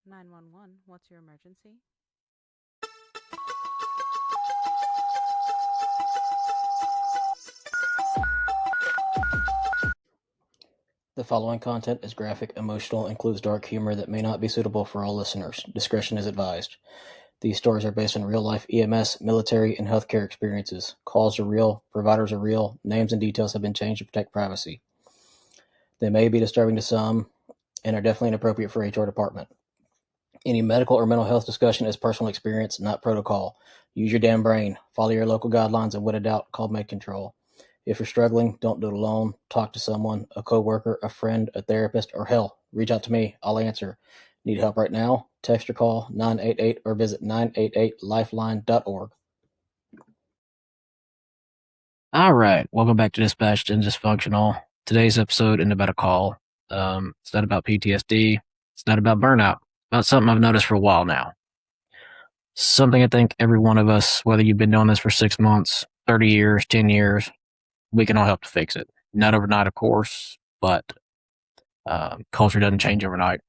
911, what's your emergency? The following content is graphic, emotional, and includes dark humor that may not be suitable for all listeners. Discretion is advised. These stories are based on real-life EMS, military, and healthcare experiences. Calls are real, providers are real, names and details have been changed to protect privacy. They may be disturbing to some and are definitely inappropriate for HR department. Any medical or mental health discussion is personal experience, not protocol. Use your damn brain. Follow your local guidelines, and without doubt, call med control. If you're struggling, don't do it alone. Talk to someone, a coworker, a friend, a therapist, or hell, reach out to me. I'll answer. Need help right now? Text or call 988 or visit 988lifeline.org. All right, welcome back to Dispatched and Dysfunctional. Today's episode isn't about a call. It's not about PTSD. It's not about burnout. About something I've noticed for a while now. Something I think every one of us, whether you've been doing this for 6 months, 30 years, 10 years, we can all help to fix it. Not overnight, of course, but culture doesn't change overnight.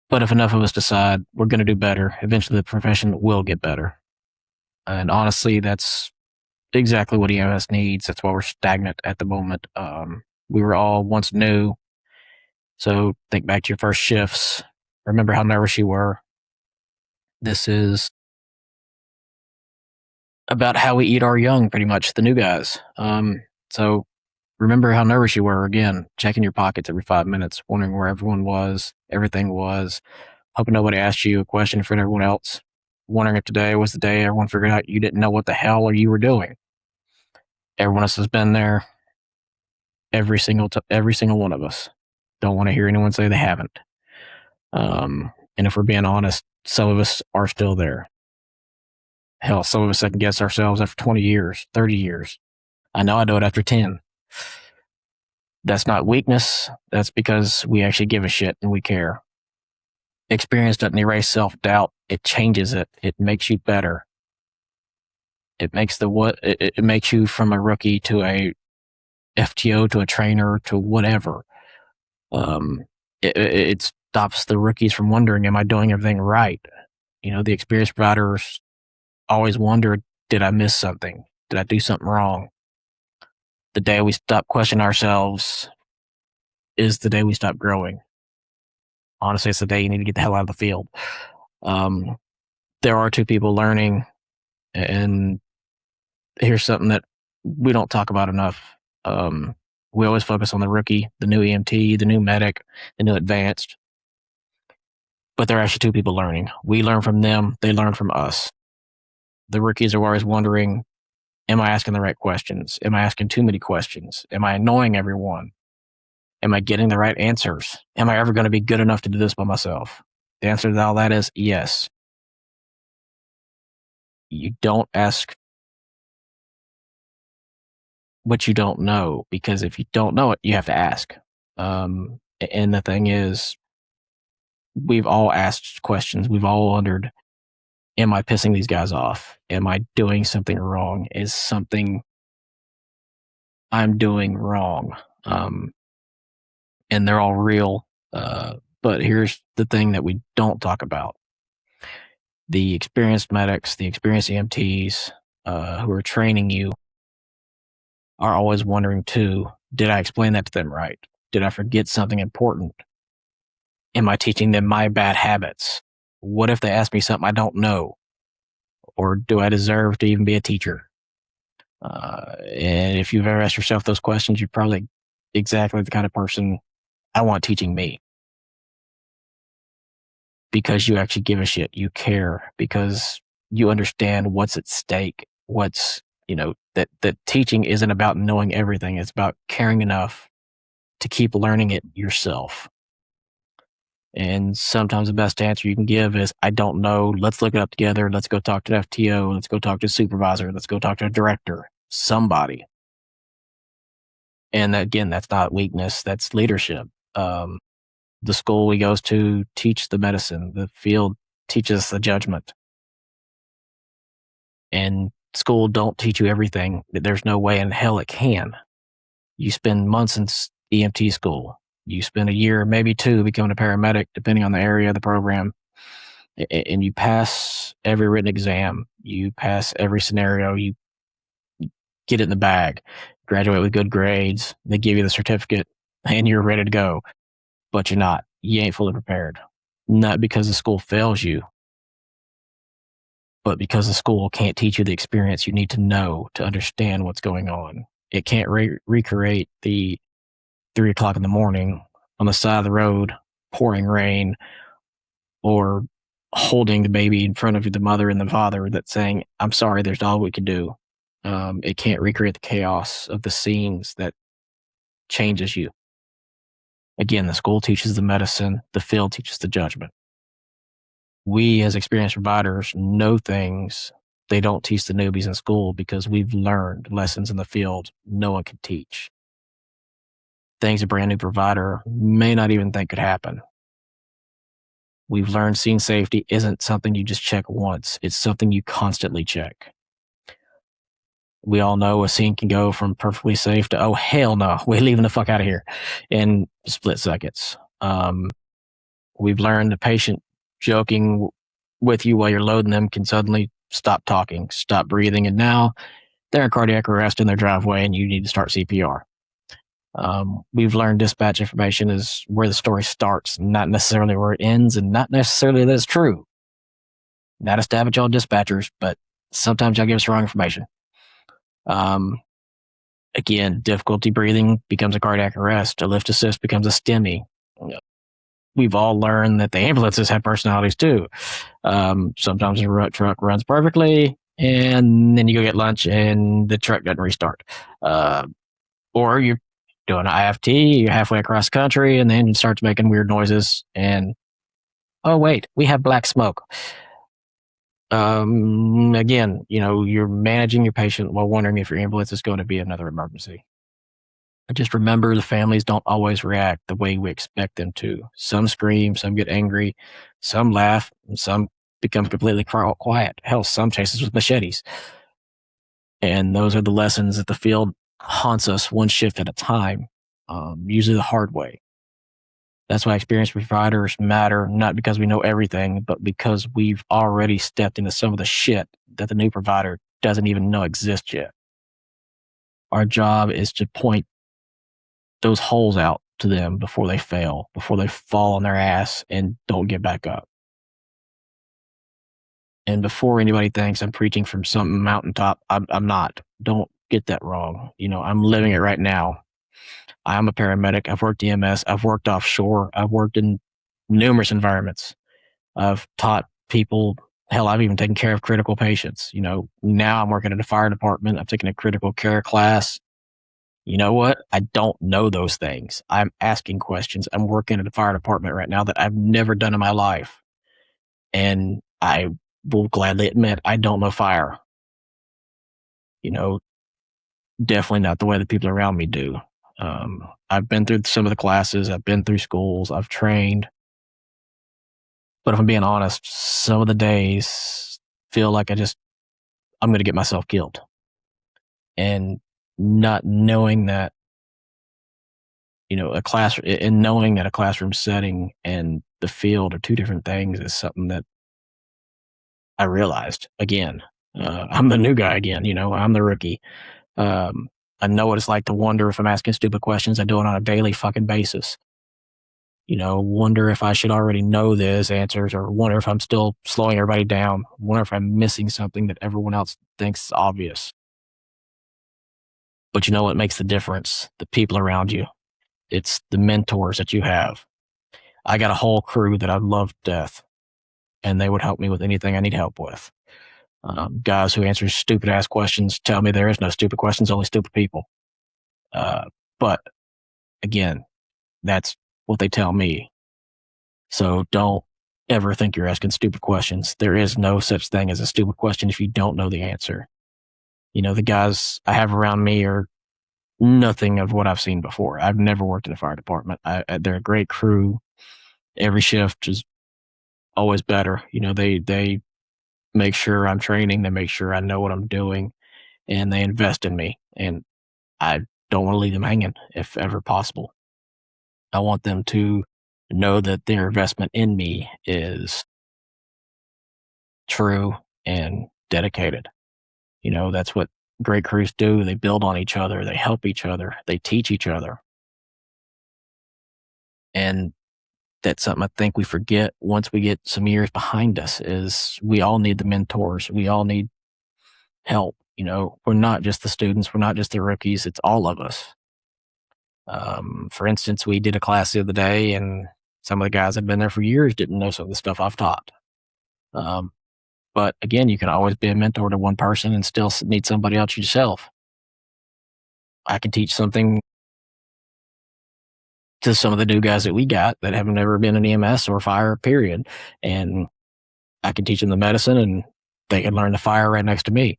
But if enough of us decide we're going to do better, eventually the profession will get better. And honestly, that's exactly what EMS needs. That's why we're stagnant at the moment. We were all once new. So think back to your first shifts. Remember how nervous you were. This is about how we eat our young, pretty much, the new guys. So remember how nervous you were, again, checking your pockets every 5 minutes, wondering where everyone was, everything was, hoping nobody asked you a question in front of everyone else, wondering if today was the day everyone figured out you didn't know what the hell you were doing. Everyone else has been there. Every single one of us. Don't want to hear anyone say they haven't. And if we're being honest, some of us are still there. Hell, some of us second guess ourselves after 20 years, 30 years. I know I do it after 10. That's not weakness. That's because we actually give a shit and we care. Experience doesn't erase self-doubt. It changes it. It makes you better. It makes it makes you from a rookie to a FTO to a trainer to whatever. It stops the rookies from wondering, am I doing everything right? You know, the experienced providers always wonder, did I miss something? Did I do something wrong? The day we stop questioning ourselves is the day we stop growing. Honestly, it's the day you need to get the hell out of the field. There are two people learning, and here's something that we don't talk about enough. We always focus on the rookie, the new EMT, the new medic, the new advanced. But there are actually two people learning. We learn from them. They learn from us. The rookies are always wondering, am I asking the right questions? Am I asking too many questions? Am I annoying everyone? Am I getting the right answers? Am I ever going to be good enough to do this by myself? The answer to all that is yes. You don't ask what you don't know, because if you don't know it, you have to ask. And the thing is, we've all asked questions. We've all wondered, am I pissing these guys off? Am I doing something wrong? Is something I'm doing wrong? And they're all real. But here's the thing that we don't talk about. The experienced medics, the experienced EMTs who are training you are always wondering too, did I explain that to them right? Did I forget something important? Am I teaching them my bad habits? What if they ask me something I don't know? Or do I deserve to even be a teacher? And if you've ever asked yourself those questions, you're probably exactly the kind of person I want teaching me. Because you actually give a shit. You care because you understand what's at stake. That teaching isn't about knowing everything. It's about caring enough to keep learning it yourself. And sometimes the best answer you can give is, I don't know. Let's look it up together. Let's go talk to the FTO. Let's go talk to a supervisor. Let's go talk to a director, somebody. And again, that's not weakness. That's leadership. The school we go to teach the medicine. The field teaches the judgment. And school don't teach you everything. There's no way in hell it can. You spend months in EMT school. You spend a year, maybe two, becoming a paramedic, depending on the area of the program, and you pass every written exam. You pass every scenario. You get it in the bag, graduate with good grades. They give you the certificate, and you're ready to go. But you're not. You ain't fully prepared. Not because the school fails you, but because the school can't teach you the experience you need to know to understand what's going on. It can't recreate the 3 o'clock in the morning on the side of the road, pouring rain, or holding the baby in front of the mother and the father that's saying, I'm sorry, there's all we can do. It can't recreate the chaos of the scenes that changes you. Again, the school teaches the medicine, the field teaches the judgment. We, as experienced providers, know things they don't teach the newbies in school because we've learned lessons in the field no one can teach. Things a brand new provider may not even think could happen. We've learned scene safety isn't something you just check once. It's something you constantly check. We all know a scene can go from perfectly safe to, oh, hell no, we're leaving the fuck out of here in split seconds. We've learned the patient joking with you while you're loading them can suddenly stop talking, stop breathing, and now they're in cardiac arrest in their driveway and you need to start CPR. We've learned dispatch information is where the story starts, not necessarily where it ends, and not necessarily that it's true. Not a stab at y'all dispatchers, but sometimes y'all give us wrong information. Again, difficulty breathing becomes a cardiac arrest. A lift assist becomes a STEMI. We've all learned that the ambulances have personalities too. Sometimes the truck runs perfectly, and then you go get lunch, and the truck doesn't restart. Or you're doing an IFT, you're halfway across the country, and the engine starts making weird noises, and oh wait, we have black smoke. Again, you're managing your patient while wondering if your ambulance is going to be another emergency. Just remember the families don't always react the way we expect them to. Some scream, some get angry, some laugh, and some become completely quiet. Hell, some chase us with machetes. And those are the lessons that the field haunts us one shift at a time, usually the hard way. That's why experienced providers matter, not because we know everything, but because we've already stepped into some of the shit that the new provider doesn't even know exists yet. Our job is to point those holes out to them before they fail, before they fall on their ass and don't get back up. And before anybody thinks I'm preaching from some mountaintop, I'm not. Don't get that wrong. I'm living it right now. I'm a paramedic. I've worked EMS. I've worked offshore. I've worked in numerous environments. I've taught people. Hell, I've even taken care of critical patients. Now I'm working at a fire department. I've taken a critical care class. You know what? I don't know those things. I'm asking questions. I'm working at a fire department right now that I've never done in my life. And I will gladly admit I don't know fire. Definitely not the way the people around me do. I've been through some of the classes. I've been through schools. I've trained. But if I'm being honest, some of the days feel like I'm going to get myself killed. And not knowing that, a class, and knowing that a classroom setting and the field are two different things is something that I realized again. I'm the new guy again, I'm the rookie. I know what it's like to wonder if I'm asking stupid questions. I do it on a daily fucking basis. Wonder if I should already know this answers, or wonder if I'm still slowing everybody down. Wonder if I'm missing something that everyone else thinks is obvious. But you know what makes the difference? The people around you. It's the mentors that you have. I got a whole crew that I love to death, and they would help me with anything I need help with. Guys who answer stupid ass questions tell me there is no stupid questions, only stupid people. But again, that's what they tell me. So don't ever think you're asking stupid questions. There is no such thing as a stupid question if you don't know the answer. The guys I have around me are nothing of what I've seen before. I've never worked in a fire department. They're a great crew. Every shift is always better. They make sure I'm training. They make sure I know what I'm doing, and they invest in me. And I don't want to leave them hanging if ever possible. I want them to know that their investment in me is true and dedicated. That's what great crews do. They build on each other, they help each other, they teach each other. And that's something I think we forget once we get some years behind us is we all need the mentors. We all need help. We're not just the students. We're not just the rookies. It's all of us. For instance, we did a class the other day, and some of the guys that had been there for years didn't know some of the stuff I've taught. Um, but again, you can always be a mentor to one person and still need somebody else yourself. I can teach something to some of the new guys that we got that have never been in EMS or fire, period. And I can teach them the medicine, and they can learn the fire right next to me.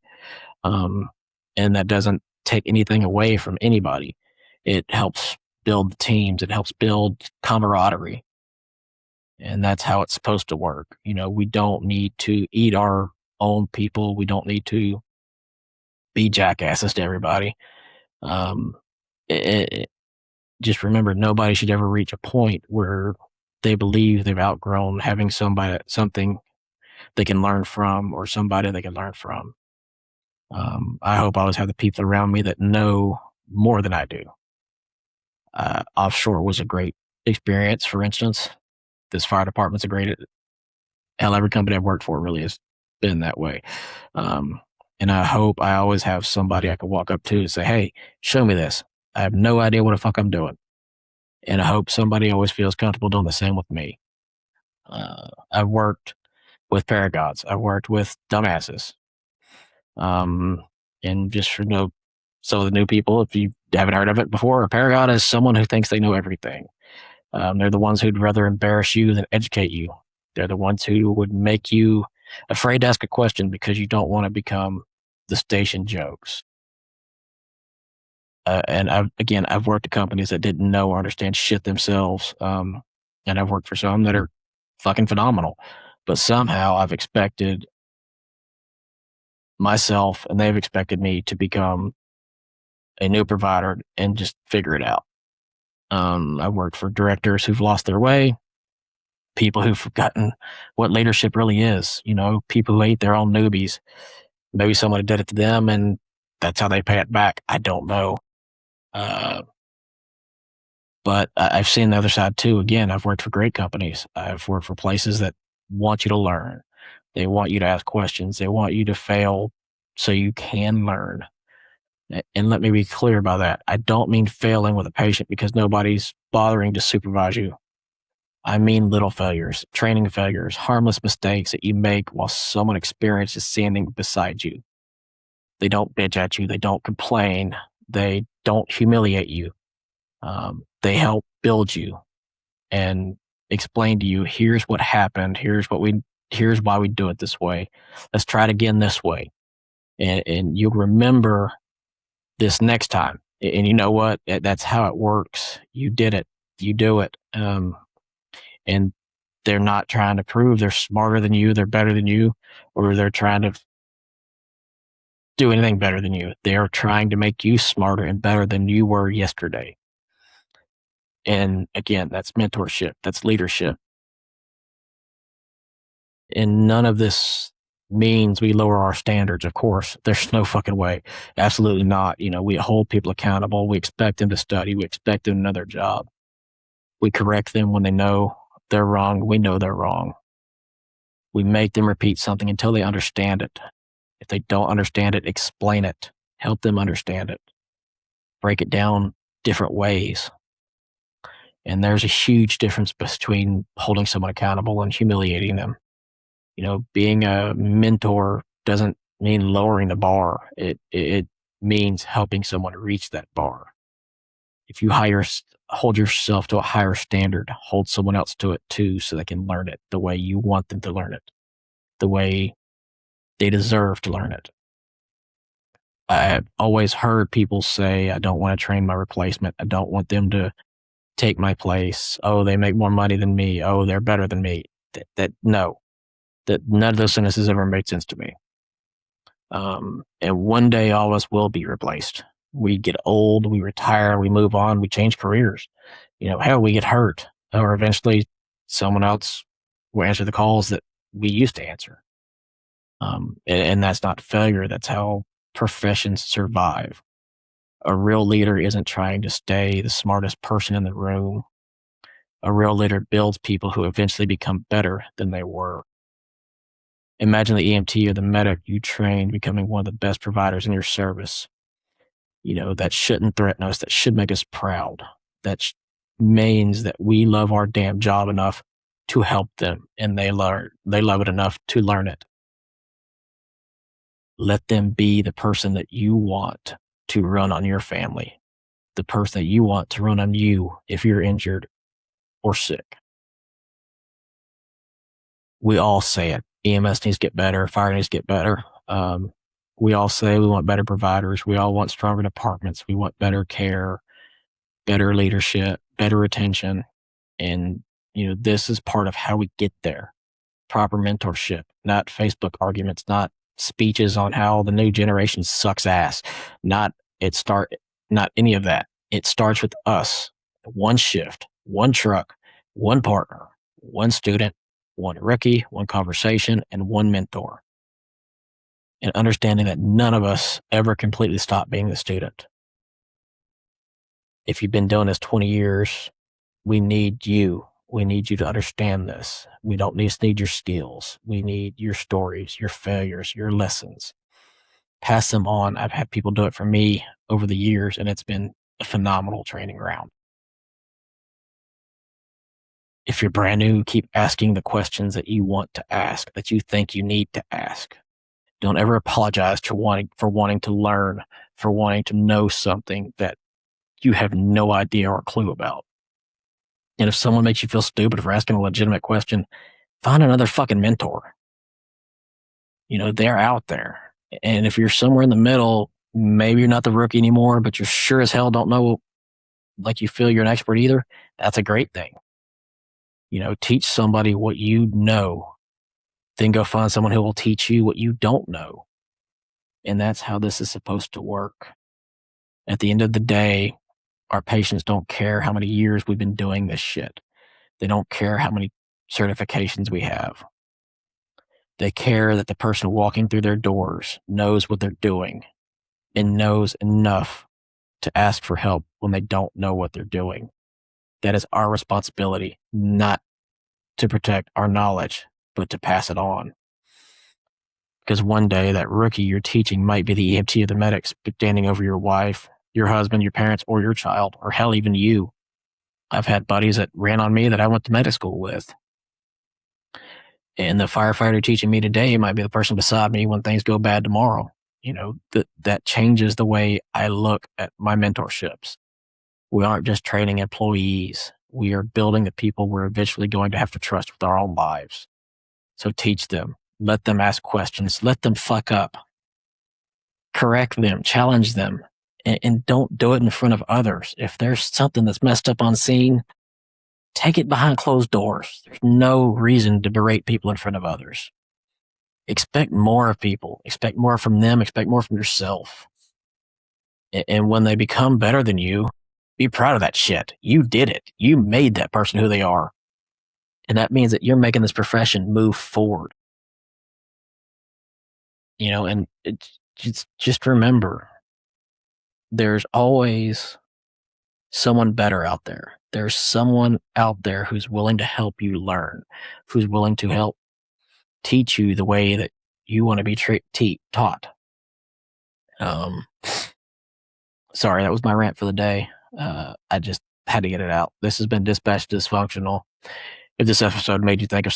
And that doesn't take anything away from anybody. It helps build teams. It helps build camaraderie. And that's how it's supposed to work. We don't need to eat our own people. We don't need to be jackasses to everybody. Um, just remember, nobody should ever reach a point where they believe they've outgrown having something they can learn from or somebody they can learn from. I hope I always have the people around me that know more than I do. Offshore was a great experience, for instance. This fire department's a great, hell, every company I've worked for really has been that way. And I hope I always have somebody I can walk up to and say, hey, show me this. I have no idea what the fuck I'm doing. And I hope somebody always feels comfortable doing the same with me. I've worked with paragods. I've worked with dumbasses. And just for some of the new people, if you haven't heard of it before, a paragod is someone who thinks they know everything. They're the ones who'd rather embarrass you than educate you. They're the ones who would make you afraid to ask a question because you don't want to become the station jokes. And I've worked at companies that didn't know or understand shit themselves. And I've worked for some that are fucking phenomenal. But somehow I've expected myself and they've expected me to become a new provider and just figure it out. I've worked for directors who've lost their way, people who've forgotten what leadership really is, people who hate their own newbies. Maybe someone did it to them and that's how they pay it back. I don't know. But I've seen the other side too. Again, I've worked for great companies. I've worked for places that want you to learn. They want you to ask questions. They want you to fail so you can learn. And let me be clear about that. I don't mean failing with a patient because nobody's bothering to supervise you. I mean little failures, training failures, harmless mistakes that you make while someone experienced is standing beside you. They don't bitch at you. They don't complain. They don't humiliate you. They help build you and explain to you, here's what happened. Here's why we do it this way. Let's try it again this way. And you'll remember this next time. And you know what? That's how it works. You did it. You do it. And they're not trying to prove they're smarter than you, they're better than you, or they're trying to do anything better than you. They're trying to make you smarter and better than you were yesterday. And again, that's mentorship. That's leadership. And none of this means we lower our standards, of course. There's no fucking way. Absolutely not. We hold people accountable. We expect them to study. We expect them to know their job. We correct them when they know they're wrong. We know they're wrong. We make them repeat something until they understand it. If they don't understand it, explain it. Help them understand it. Break it down different ways. And there's a huge difference between holding someone accountable and humiliating them. Being a mentor doesn't mean lowering the bar. It means helping someone reach that bar. If you hold yourself to a higher standard, hold someone else to it too, so they can learn it the way you want them to learn it, the way they deserve to learn it. I've always heard people say, I don't want to train my replacement. I don't want them to take my place. Oh, they make more money than me. Oh, they're better than me. No, that none of those sentences ever made sense to me. And one day all of us will be replaced. We get old, we retire, we move on, we change careers. Hell, we get hurt, or eventually someone else will answer the calls that we used to answer. And that's not failure. That's how professions survive. A real leader isn't trying to stay the smartest person in the room. A real leader builds people who eventually become better than they were. Imagine the EMT or the medic you trained becoming one of the best providers in your service. That shouldn't threaten us. That should make us proud. That means that we love our damn job enough to help them, and they love it enough to learn it. Let them be the person that you want to run on your family, the person that you want to run on you if you're injured or sick. We all say it. EMS needs to get better. Fire needs to get better. We all say we want better providers. We all want stronger departments. We want better care, better leadership, better retention. And, this is part of how we get there. Proper mentorship, not Facebook arguments, not speeches on how the new generation sucks ass, not any of that. It starts with us. One shift, one truck, one partner, one student, one rookie, one conversation, and one mentor. And understanding that none of us ever completely stop being the student. If you've been doing this 20 years, we need you. We need you to understand this. We don't just need your skills. We need your stories, your failures, your lessons. Pass them on. I've had people do it for me over the years, and it's been a phenomenal training ground. If you're brand new, keep asking the questions that you want to ask, that you think you need to ask. Don't ever apologize for wanting to learn, for wanting to know something that you have no idea or clue about. And if someone makes you feel stupid for asking a legitimate question, find another fucking mentor. They're out there. And if you're somewhere in the middle, maybe you're not the rookie anymore, but you're sure as hell don't know, like you feel you're an expert either. That's a great thing. Teach somebody what you know, then go find someone who will teach you what you don't know. And that's how this is supposed to work. At the end of the day, our patients don't care how many years we've been doing this shit. They don't care how many certifications we have. They care that the person walking through their doors knows what they're doing and knows enough to ask for help when they don't know what they're doing. That is our responsibility, not to protect our knowledge, but to pass it on. Because one day that rookie you're teaching might be the EMT or the medic standing over your wife, your husband, your parents, or your child, or hell, even you. I've had buddies that ran on me that I went to medical school with. And the firefighter teaching me today might be the person beside me when things go bad tomorrow. That changes the way I look at my mentorships. We aren't just training employees. We are building the people we're eventually going to have to trust with our own lives. So teach them. Let them ask questions. Let them fuck up. Correct them. Challenge them. And don't do it in front of others. If there's something that's messed up on scene, take it behind closed doors. There's no reason to berate people in front of others. Expect more of people. Expect more from them. Expect more from yourself. And when they become better than you, be proud of that shit. You did it. You made that person who they are. And that means that you're making this profession move forward. And just remember, there's always someone better out there. There's someone out there who's willing to help you learn, who's willing to help teach you the way that you want to be taught. Sorry, that was my rant for the day. I just had to get it out. This has been Dispatch Dysfunctional. If this episode made you think of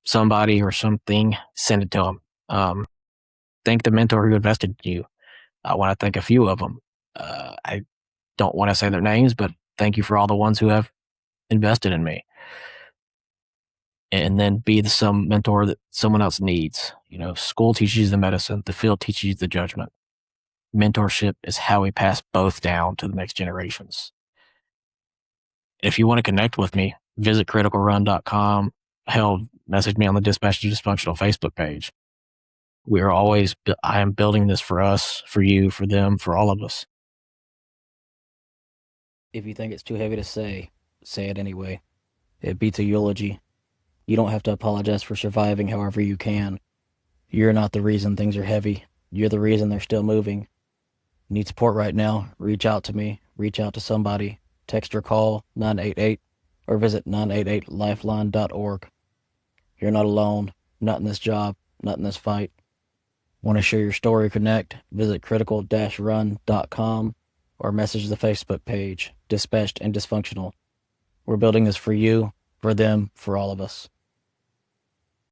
somebody or something, send it to them. Thank the mentor who invested in you. I want to thank a few of them. I don't want to say their names, but thank you for all the ones who have invested in me. And then be some mentor that someone else needs. School teaches you the medicine, the field teaches you the judgment. Mentorship is how we pass both down to the next generations. If you want to connect with me, visit criticalrun.com. Hell, message me on the Dispatch Dysfunctional Facebook page. I am building this for us, for you, for them, for all of us. If you think it's too heavy to say it anyway. It beats a eulogy. You don't have to apologize for surviving however you can. You're not the reason things are heavy. You're the reason they're still moving. Need support right now? Reach out to me. Reach out to somebody. Text or call 988 or visit 988lifeline.org. You're not alone. Not in this job. Not in this fight. Want to share your story or connect? Visit critical-run.com or message the Facebook page, Dispatched and Dysfunctional. We're building this for you, for them, for all of us.